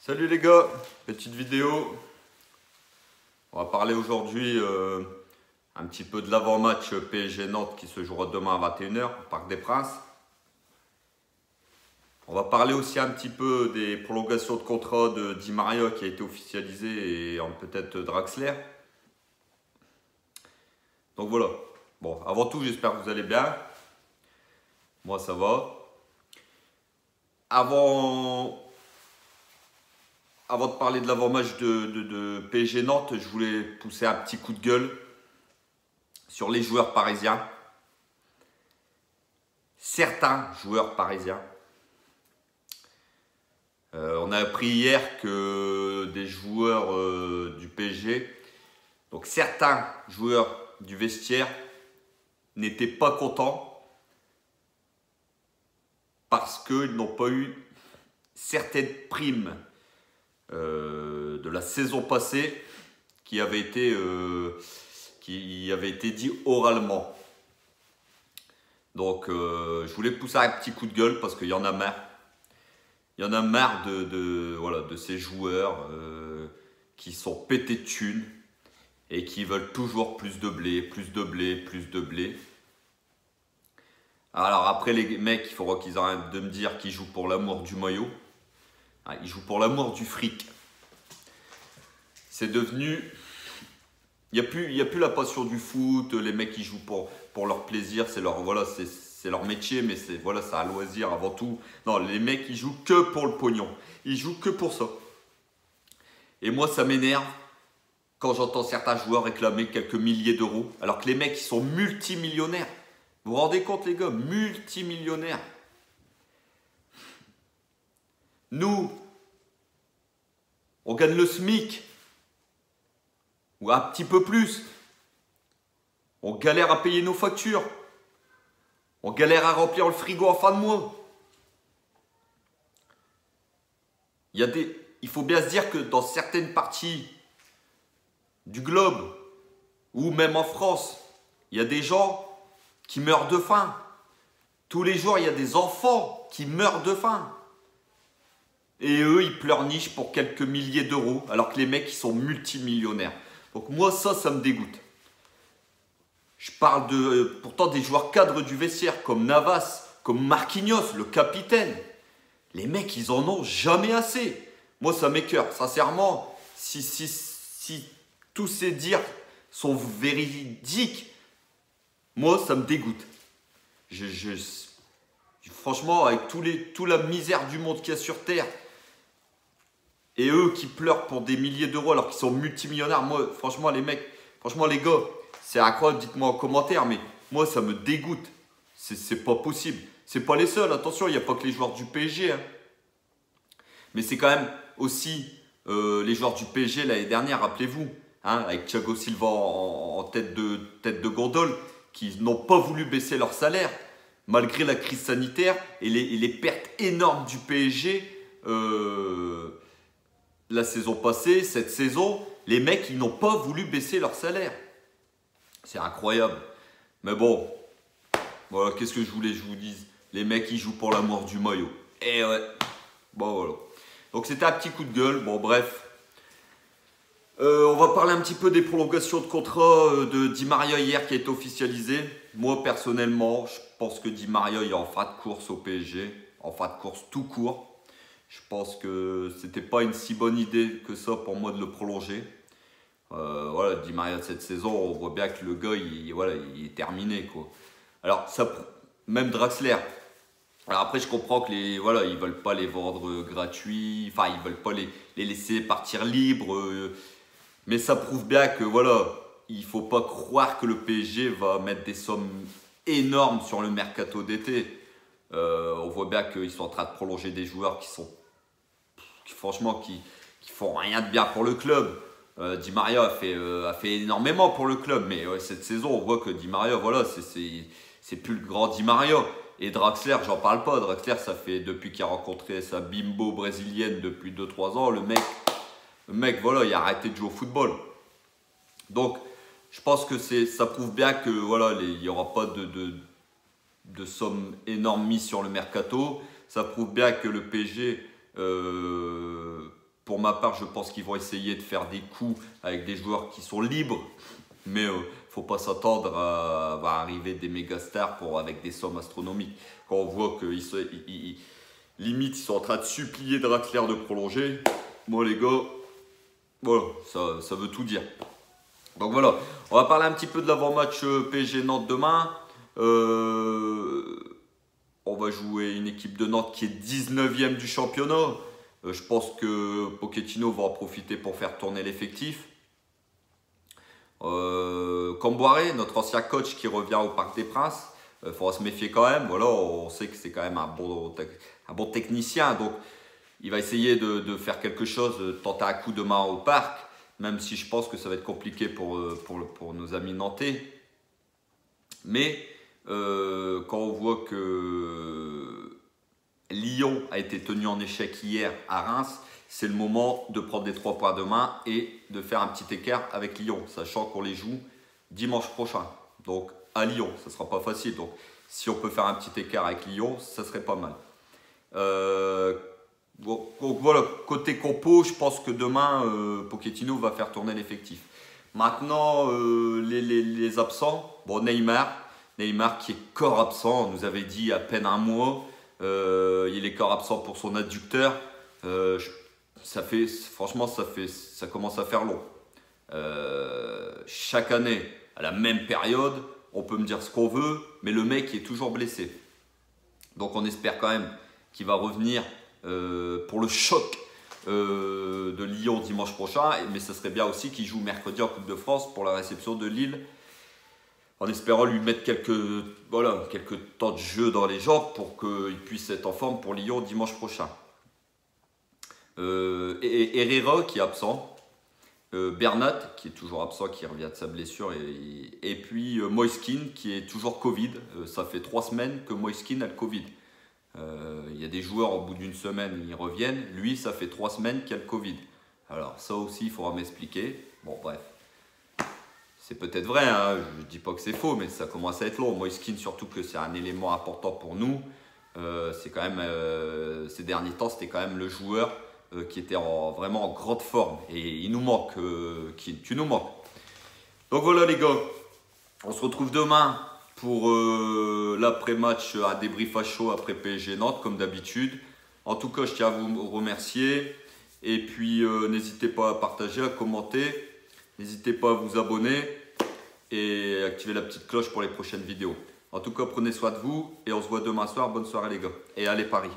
Salut les gars, petite vidéo. On va parler aujourd'hui un petit peu de l'avant-match PSG Nantes qui se jouera demain à 21 h au Parc des Princes. On va parler aussi un petit peu des prolongations de contrat de Di Maria qui a été officialisé et peut-être Draxler. Donc voilà. Bon, avant tout, j'espère que vous allez bien. Moi, ça va. Avant de parler de l'avant-match de PSG Nantes, je voulais pousser un petit coup de gueule sur les joueurs parisiens. Certains joueurs parisiens. On a appris hier que des joueurs du PSG, donc certains joueurs du vestiaire, n'étaient pas contents parce qu'ils n'ont pas eu certaines primes de la saison passée qui avait été dit oralement. Donc je voulais pousser un petit coup de gueule parce qu'il y en a marre. Il y en a marre de ces joueurs qui sont pétés de thunes et qui veulent toujours plus de blé, plus de blé, plus de blé. Alors après les mecs, il faudra qu'ils arrêtent de me dire qu'ils jouent pour l'amour du maillot. Ils jouent pour l'amour du fric. C'est devenu... Il n'y a plus la passion du foot, les mecs qui jouent pour leur plaisir, c'est leur métier, mais c'est un loisir avant tout. Non, les mecs ils jouent que pour le pognon, ils jouent que pour ça. Et moi ça m'énerve quand j'entends certains joueurs réclamer quelques milliers d'euros, alors que les mecs ils sont multimillionnaires. Vous vous rendez compte les gars, multimillionnaires. Nous, on gagne le SMIC, ou un petit peu plus. On galère à payer nos factures. On galère à remplir le frigo en fin de mois. Il faut bien se dire que dans certaines parties du globe, ou même en France, il y a des gens qui meurent de faim. Tous les jours, il y a des enfants qui meurent de faim. Et eux, ils pleurnichent pour quelques milliers d'euros, alors que les mecs, ils sont multimillionnaires. Donc moi, ça me dégoûte. Je parle pourtant des joueurs cadres du vestiaire, comme Navas, comme Marquinhos, le capitaine. Les mecs, ils en ont jamais assez. Moi, ça m'écoeure. Sincèrement, si tous ces dires sont véridiques, moi, ça me dégoûte. Franchement, avec toute la misère du monde qu'il y a sur Terre, et eux qui pleurent pour des milliers d'euros alors qu'ils sont multimillionnaires, moi, franchement, les gars, c'est incroyable, dites-moi en commentaire, mais moi, ça me dégoûte. C'est pas possible. C'est pas les seuls, attention, il n'y a pas que les joueurs du PSG. Hein. Mais c'est quand même aussi les joueurs du PSG l'année dernière, rappelez-vous, hein, avec Thiago Silva en tête de gondole, qui n'ont pas voulu baisser leur salaire, malgré la crise sanitaire et les pertes énormes du PSG. La saison passée, cette saison, les mecs, ils n'ont pas voulu baisser leur salaire. C'est incroyable. Mais bon, voilà, qu'est-ce que je voulais que je vous dise? Les mecs, ils jouent pour l'amour du maillot. Et ouais, bon voilà. Donc c'était un petit coup de gueule, bon bref. On va parler un petit peu des prolongations de contrat de Di Maria hier qui a été officialisé. Moi, personnellement, je pense que Di Maria est en fin de course au PSG, en fin de course tout court. Je pense que c'était pas une si bonne idée que ça pour moi de le prolonger. Voilà, Di Maria de cette saison, on voit bien que le gars, il est terminé, quoi. Alors, même Draxler. Alors après, je comprends que ils veulent pas les vendre gratuits, enfin, ils veulent pas les laisser partir libres. Mais ça prouve bien que, voilà, il faut pas croire que le PSG va mettre des sommes énormes sur le mercato d'été. On voit bien qu'ils sont en train de prolonger des joueurs qui font rien de bien pour le club. Di Maria a fait énormément pour le club, mais cette saison, on voit que Di Maria, voilà, c'est plus le grand Di Maria. Et Draxler, j'en parle pas. Draxler, ça fait depuis qu'il a rencontré sa bimbo brésilienne depuis 2-3 ans, le mec, voilà, il a arrêté de jouer au football. Donc, je pense que ça prouve bien que voilà, il n'y aura pas de sommes énormes mises sur le mercato. Ça prouve bien que le PSG pour ma part, je pense qu'ils vont essayer de faire des coups avec des joueurs qui sont libres. Mais faut pas s'attendre à arriver des méga stars avec des sommes astronomiques. Quand on voit qu'ils limite, ils sont en train de supplier Draxler de prolonger. Moi, les gars, voilà, ça veut tout dire. Donc voilà, on va parler un petit peu de l'avant-match PSG Nantes demain. On va jouer une équipe de Nantes qui est 19e du championnat. Je pense que Pochettino va en profiter pour faire tourner l'effectif. Camboiré, notre ancien coach qui revient au Parc des Princes, il faudra se méfier quand même. Voilà, on sait que c'est quand même un bon technicien. Donc, il va essayer de faire quelque chose, de tenter un coup de main au Parc, même si je pense que ça va être compliqué pour nos amis nantais. Mais quand on voit que Lyon a été tenu en échec hier à Reims, c'est le moment de prendre des 3 points demain et de faire un petit écart avec Lyon, sachant qu'on les joue dimanche prochain. Donc à Lyon, ça ne sera pas facile. Donc si on peut faire un petit écart avec Lyon, ça serait pas mal. Donc voilà, côté compo, je pense que demain, Pochettino va faire tourner l'effectif. Maintenant, les absents, bon Neymar qui est corps absent, on nous avait dit à peine un mois, il est corps absent pour son adducteur. Franchement, ça commence à faire long. Chaque année, à la même période, on peut me dire ce qu'on veut, mais le mec est toujours blessé. Donc on espère quand même qu'il va revenir pour le choc de Lyon dimanche prochain. Mais ce serait bien aussi qu'il joue mercredi en Coupe de France pour la réception de Lille, en espérant lui mettre quelques temps de jeu dans les jambes pour qu'il puisse être en forme pour Lyon dimanche prochain. Herrera qui est absent, Bernat qui est toujours absent, qui revient de sa blessure, et puis Moiskin qui est toujours Covid. Ça fait 3 semaines que Moiskin a le Covid. Il y a des joueurs au bout d'une semaine ils reviennent, lui ça fait 3 semaines qu'il a le Covid. Alors ça aussi il faudra m'expliquer. Bon bref, c'est peut-être vrai, hein, je ne dis pas que c'est faux, mais ça commence à être long. Moiskin, surtout que c'est un élément important pour nous. C'est quand même, ces derniers temps, c'était quand même le joueur qui était vraiment en grande forme. Et il nous manque, tu nous manques. Donc voilà les gars, on se retrouve demain pour l'après-match, un débrief à chaud après PSG Nantes, comme d'habitude. En tout cas, je tiens à vous remercier. Et puis, n'hésitez pas à partager, à commenter. N'hésitez pas à vous abonner et activer la petite cloche pour les prochaines vidéos. En tout cas, prenez soin de vous et on se voit demain soir. Bonne soirée les gars. Et allez Paris.